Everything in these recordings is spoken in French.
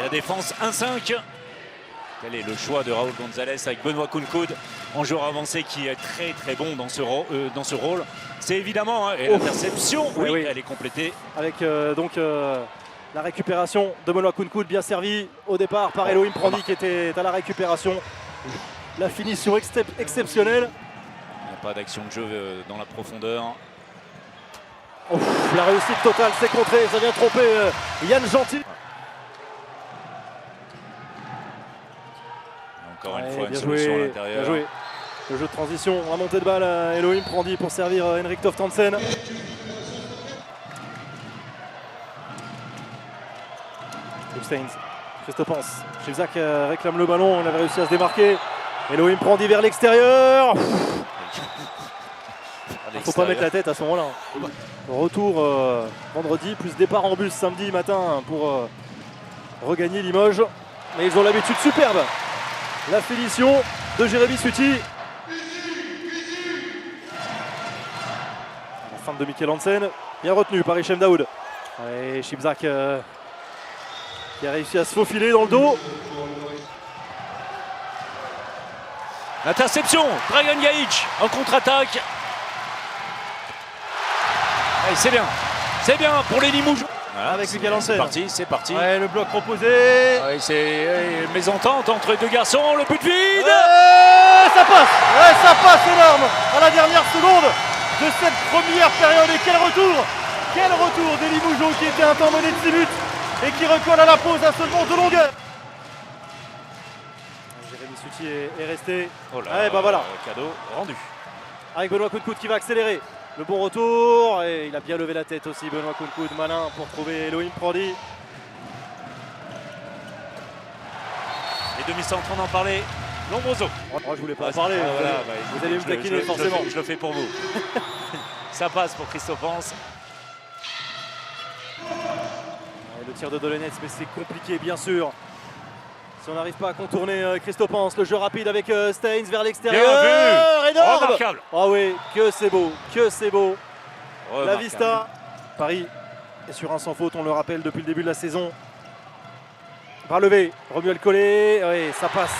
la défense 1-5. Quel est le choix de Raúl González avec Benoît Kounkoud en joueur avancé qui est très très bon dans ce rôle. C'est évidemment et l'interception, oui, elle est complétée. Avec la récupération de Benoît Kounkoud, bien servi au départ par Elohim Prandi qui était à la récupération. La finition exceptionnelle. Il n'y a pas d'action de jeu dans la profondeur. La réussite totale, c'est contré, ça vient tromper Yann Gentil. Encore une fois, une solution à l'intérieur. Bien joué. Le jeu de transition, la montée de balle, Elohim Prandi pour servir Henrik Toftansen. Steins, Christophe Hans, Chivzak réclame le ballon, on avait réussi à se démarquer. Elohim Prandi vers l'extérieur. Il ne faut pas mettre la tête à ce moment-là. Retour vendredi, plus départ en bus samedi matin pour regagner Limoges. Mais ils ont l'habitude superbe. La finition de Jérémy Suti. La fin de Mikel Hansen, bien retenu par Hichem Daoud. Et Chibzak qui a réussi à se faufiler dans le dos. L'interception, Dragan Gajic en contre-attaque. C'est bien pour les Limougeaux. Voilà, avec Mikel Hansen. C'est parti. Ouais, le bloc proposé. Ouais, c'est mésentente entre les deux garçons, le but vide. Ça passe. Ouais, ça passe énorme à la dernière seconde de cette première période. Et quel retour des Limougeaux qui était un temps mené de 6 buts et qui recolle à la pause à seulement 2 longueurs. Jérémy Suti est resté. Oh là, ouais, bah voilà. Cadeau rendu. Avec Benoît Kounkoud qui va accélérer. Le bon retour, et il a bien levé la tête aussi, Benoît Kounkoud, malin pour trouver Elohim Prandi. Les demi-centres, on en parlait. Lombroso. Moi je voulais pas en parler, vous allez me taquiner forcément. Je le fais pour vous. Ça passe pour Christophe Hans. Le tir de Dolenets, mais c'est compliqué bien sûr. Si on n'arrive pas à contourner Christophe Hans, le jeu rapide avec Steins vers l'extérieur. Énorme. Remarquable. Ah oui, que c'est beau. Remarquable. La Vista. Paris est sur un sans faute, on le rappelle depuis le début de la saison. Bras levé, Romuald Collet, oui, ça passe.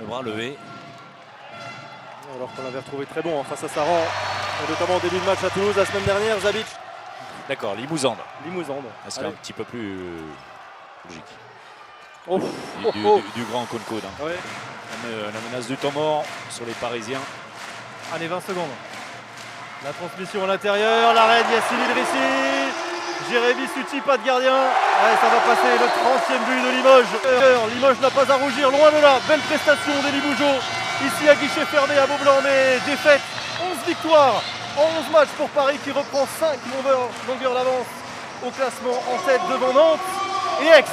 Le bras levé. Alors qu'on l'avait retrouvé très bon face à Saran, et notamment au début de match à Toulouse la semaine dernière, Zabic. D'accord, Limousin. C'est un petit peu plus logique. Du grand Kounkoud. Ouais. La menace du temps mort sur les Parisiens. Allez, 20 secondes. La transmission à l'intérieur, l'arrêt d'Yassine Idrissi. Jérémy Suti, pas de gardien. Ouais, ça va passer le 30e but de Limoges. Limoges n'a pas à rougir, loin de là. Belle prestation des Limougeaux. Ici à guichet fermé à Beaublanc, mais défaite. 11 victoires en 11 matchs pour Paris qui reprend 5 longueurs d'avance au classement en tête devant Nantes et Aix.